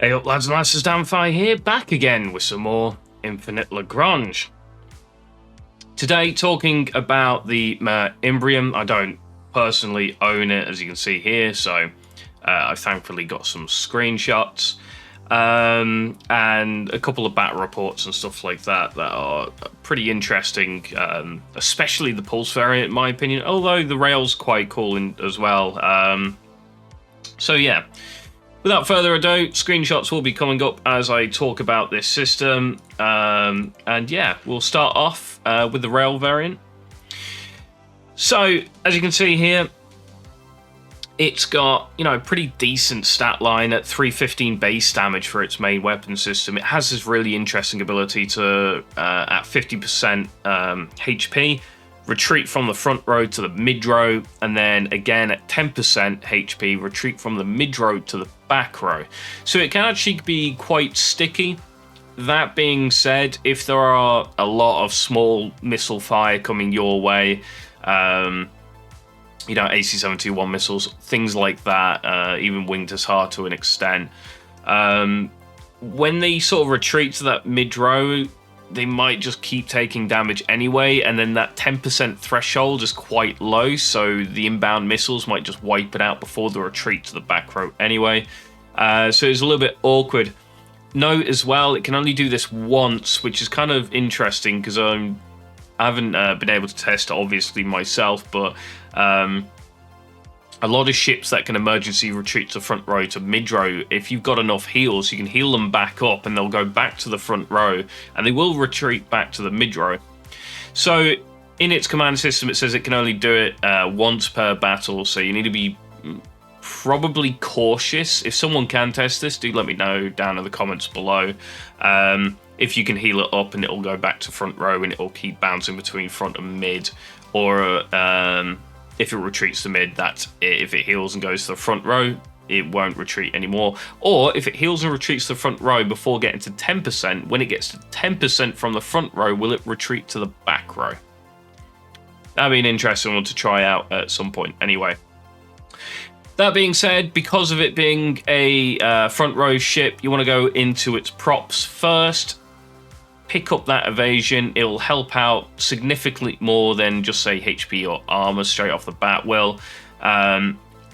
Hey up lads and lasses, Damphyre here, back again with some more Infinite Lagrange. Today talking about the Mare Imbrium. I don't personally own it, as you can see here, so I thankfully got some screenshots and a couple of battle reports and stuff like that are pretty interesting, especially the Pulse variant in my opinion, although the rail's quite cool as well. So yeah. Without further ado, screenshots will be coming up as I talk about this system. And yeah, we'll start off with the rail variant. So, as you can see here, it's got, a pretty decent stat line at 315 base damage for its main weapon system. It has this really interesting ability to, at 50% HP, retreat from the front row to the mid row, and then again at 10% HP, retreat from the mid row to the back row. So it can actually be quite sticky. That being said, if there are a lot of small missile fire coming your way, AC-721 missiles, things like that, even winged as hard to an extent, when they sort of retreat to that mid row, they might just keep taking damage anyway, and then that 10% threshold is quite low, so the inbound missiles might just wipe it out before the retreat to the back row anyway. So it's a little bit awkward. Note as well, it can only do this once, which is kind of interesting because I haven't been able to test it obviously myself, but a lot of ships that can emergency retreat to front row to mid row, if you've got enough heals, you can heal them back up and they'll go back to the front row and they will retreat back to the mid row. So in its command system, it says it can only do it once per battle, so you need to be probably cautious. If someone can test this, do let me know down in the comments below. If you can heal it up and it'll go back to front row and it'll keep bouncing between front and mid, or if it retreats to mid, that's it. If it heals and goes to the front row, it won't retreat anymore. Or if it heals and retreats to the front row before getting to 10%, when it gets to 10% from the front row, will it retreat to the back row? That'd be an interesting one to try out at some point anyway. That being said, because of it being a front row ship, you want to go into its props first. Pick up that evasion. It'll help out significantly more than just say HP or armor straight off the bat will.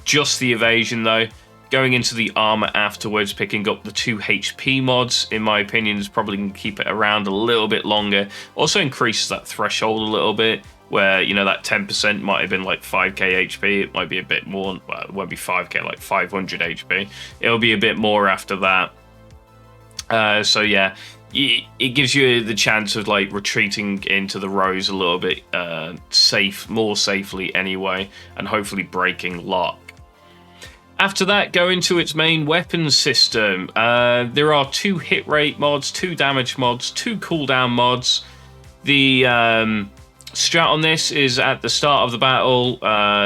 Just the evasion though. Going into the armor afterwards, picking up the 2 HP mods, in my opinion, is probably going to keep it around a little bit longer. Also increases that threshold a little bit, where, that 10% might have been like 5k HP. It might be a bit more, well, it won't be 5k, like 500 HP. It'll be a bit more after that. So yeah. It gives you the chance of like retreating into the rows a little bit more safely anyway, and hopefully breaking lock. After that, go into its main weapons system. There are 2 hit rate mods, 2 damage mods, 2 cooldown mods. The strat on this is at the start of the battle,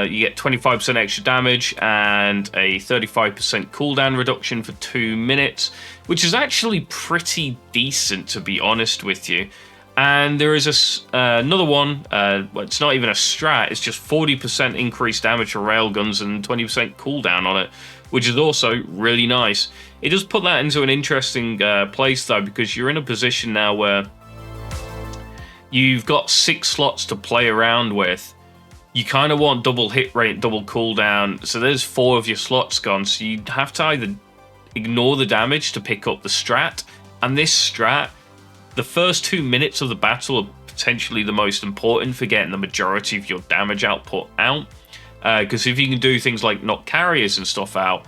you get 25% extra damage and a 35% cooldown reduction for 2 minutes, which is actually pretty decent, to be honest with you. And there is another one, it's not even a strat, it's just 40% increased damage for railguns and 20% cooldown on it, which is also really nice. It does put that into an interesting place though, because you're in a position now where you've got 6 slots to play around with. You kind of want double hit rate, double cooldown, so there's 4 of your slots gone, so you have to either ignore the damage to pick up the strat, and this strat, the first 2 minutes of the battle are potentially the most important for getting the majority of your damage output out, because if you can do things like knock carriers and stuff out,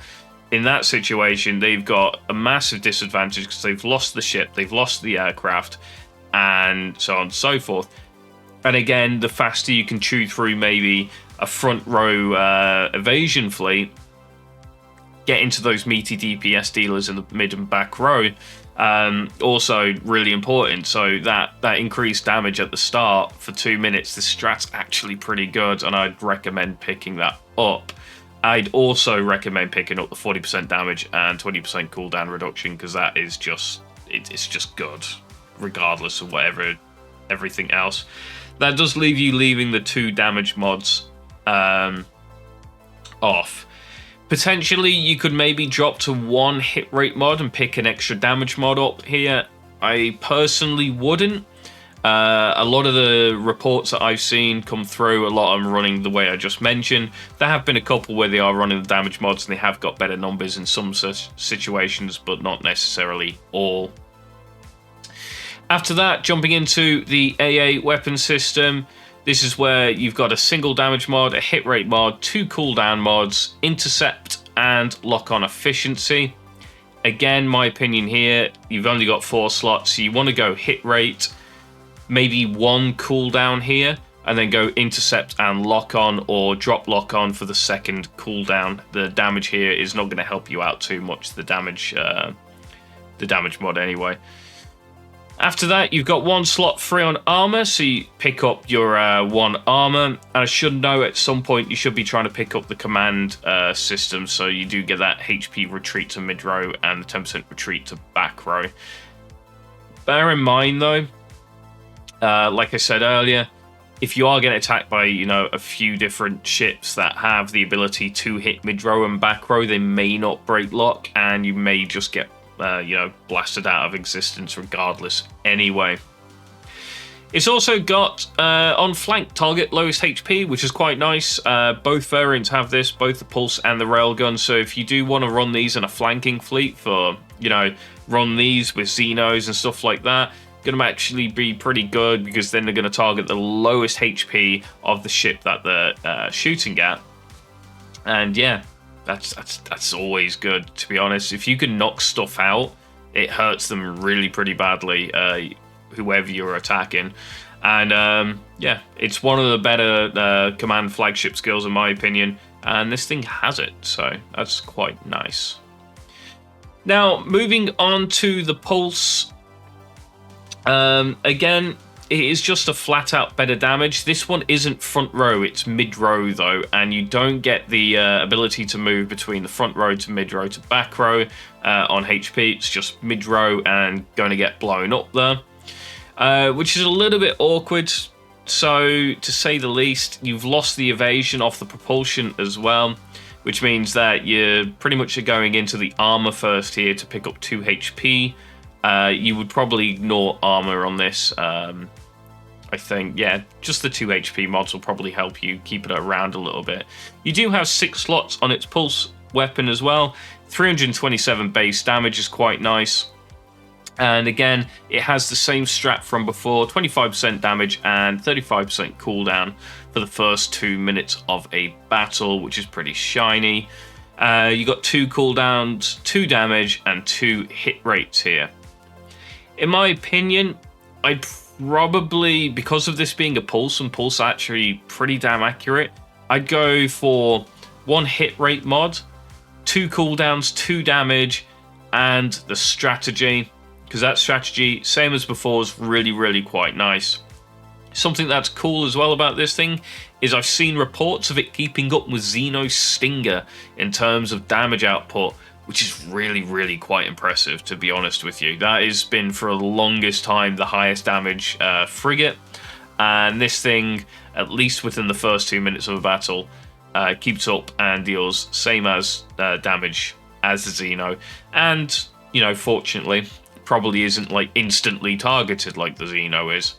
in that situation, they've got a massive disadvantage because they've lost the ship, they've lost the aircraft, and so on and so forth. And again, the faster you can chew through maybe a front row evasion fleet, get into those meaty DPS dealers in the mid and back row, also really important. So that increased damage at the start for 2 minutes, the strat's actually pretty good, and I'd recommend picking that up. I'd also recommend picking up the 40% damage and 20% cooldown reduction, because that is just, it's just good, regardless of everything else. That does leave you leaving the 2 damage mods off. Potentially, you could maybe drop to 1 hit rate mod and pick an extra damage mod up here. I personally wouldn't. A lot of the reports that I've seen come through, a lot of them running the way I just mentioned. There have been a couple where they are running the damage mods and they have got better numbers in some situations, but not necessarily all. After that, jumping into the AA weapon system, this is where you've got a single damage mod, a hit rate mod, 2 cooldown mods, intercept, and lock-on efficiency. Again, my opinion here, you've only got 4 slots, so you want to go hit rate, maybe 1 cooldown here, and then go intercept and lock-on, or drop lock-on for the second cooldown. The damage here is not going to help you out too much, the damage mod anyway. After that, you've got 1 slot free on armor, so you pick up your 1 armor. And I should know at some point you should be trying to pick up the command system, so you do get that HP retreat to mid row and the 10% retreat to back row. Bear in mind though, like I said earlier, if you are getting attacked by, you know, a few different ships that have the ability to hit mid row and back row, they may not break lock, and you may just get you know, blasted out of existence regardless anyway. It's also got on flank target lowest HP, which is quite nice. Both variants have this, both the pulse and the railgun, so if you do want to run these in a flanking fleet for, you know, run these with Xenos and stuff like that, going to actually be pretty good, because then they're going to target the lowest HP of the ship that they're shooting at. And yeah, that's always good, to be honest. If you can knock stuff out, it hurts them really pretty badly, whoever you're attacking. And yeah, it's one of the better command flagship skills in my opinion, and this thing has it, so that's quite nice. Now, moving on to the pulse. Again, it is just a flat out better damage. This one isn't front row, it's mid row though, and you don't get the ability to move between the front row to mid row to back row on HP. It's just mid row and going to get blown up there, which is a little bit awkward. So, to say the least, you've lost the evasion off the propulsion as well, which means that you're pretty much going into the armor first here to pick up 2 HP. You would probably ignore armor on this. I think, yeah, just the 2 HP mods will probably help you keep it around a little bit. You do have 6 slots on its pulse weapon as well. 327 base damage is quite nice. And again, it has the same strat from before, 25% damage and 35% cooldown for the first 2 minutes of a battle, which is pretty shiny. You got 2 cooldowns, 2 damage, and 2 hit rates here. In my opinion, I'd probably, because of this being a pulse, and pulse actually pretty damn accurate, I'd go for 1 hit rate mod, 2 cooldowns, 2 damage, and the strategy, because that strategy, same as before, is really quite nice. Something that's cool as well about this thing is I've seen reports of it keeping up with Xeno Stinger in terms of damage output, which is really quite impressive, to be honest with you. That has been for the longest time the highest damage frigate, and this thing, at least within the first 2 minutes of a battle, keeps up and deals same as damage as the Xeno, and, you know, fortunately, probably isn't like instantly targeted like the Xeno is.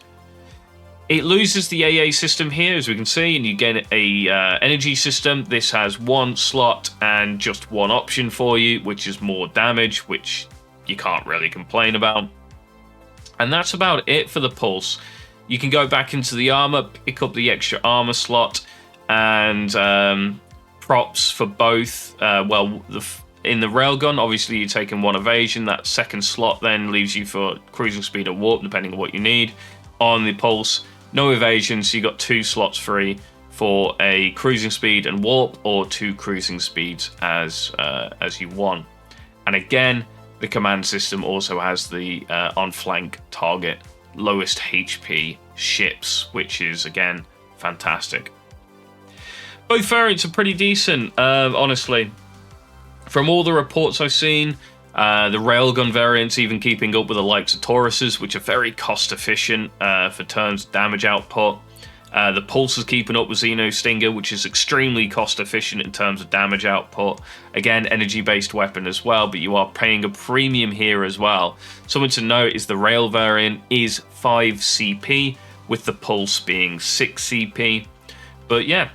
It loses the AA system here, as we can see, and you get a energy system. This has 1 slot and just 1 option for you, which is more damage, which you can't really complain about. And that's about it for the pulse. You can go back into the armor, pick up the extra armor slot, and props for both. In the railgun, obviously you're taking 1 evasion. That second slot then leaves you for cruising speed or warp, depending on what you need. On the pulse, no evasion, so you got 2 slots free for a cruising speed and warp, or 2 cruising speeds as you want. And again, the command system also has the on flank target lowest HP ships, which is again fantastic. Both variants are pretty decent, honestly. From all the reports I've seen, the railgun variants even keeping up with the likes of Tauruses, which are very cost efficient for terms of damage output. The Pulse is keeping up with Xeno Stinger, which is extremely cost efficient in terms of damage output. Again, energy-based weapon as well, but you are paying a premium here as well. Something to note is the Rail variant is 5 CP, with the Pulse being 6 CP. But yeah,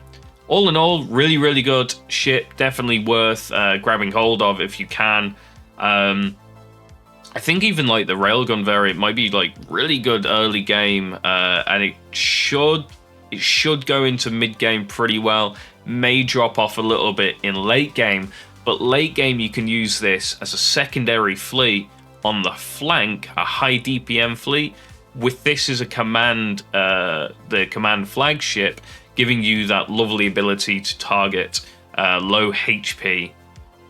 all in all, really, really good ship. Definitely worth grabbing hold of if you can. I think even like the Railgun variant might be like really good early game, and it should go into mid game pretty well. May drop off a little bit in late game, but late game you can use this as a secondary fleet on the flank, a high DPM fleet. With this as a command, the command flagship, giving you that lovely ability to target low HP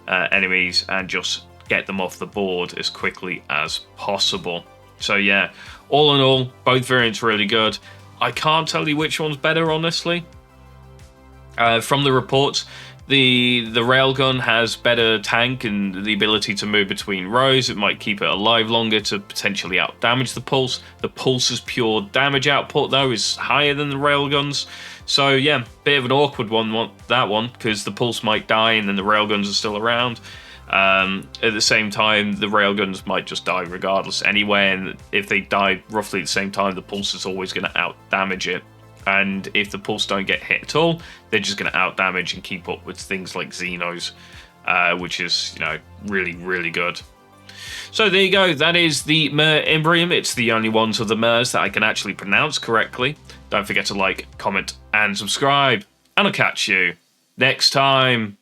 enemies and just get them off the board as quickly as possible. So yeah, all in all, both variants really good. I can't tell you which one's better, honestly. From the reports, the Railgun has better tank and the ability to move between rows. It might keep it alive longer to potentially out-damage the Pulse. The Pulse's pure damage output, though, is higher than the Railgun's. So yeah, bit of an awkward one, that one, because the Pulse might die and then the Railguns are still around. At the same time, the Railguns might just die regardless anyway, and if they die roughly at the same time, the Pulse is always going to out-damage it. And if the Pulse don't get hit at all, they're just going to out-damage and keep up with things like Xenos, which is, you know, really, really good. So there you go, that is the Mare Imbrium. It's the only ones of the Mares that I can actually pronounce correctly. Don't forget to like, comment, and subscribe, and I'll catch you next time.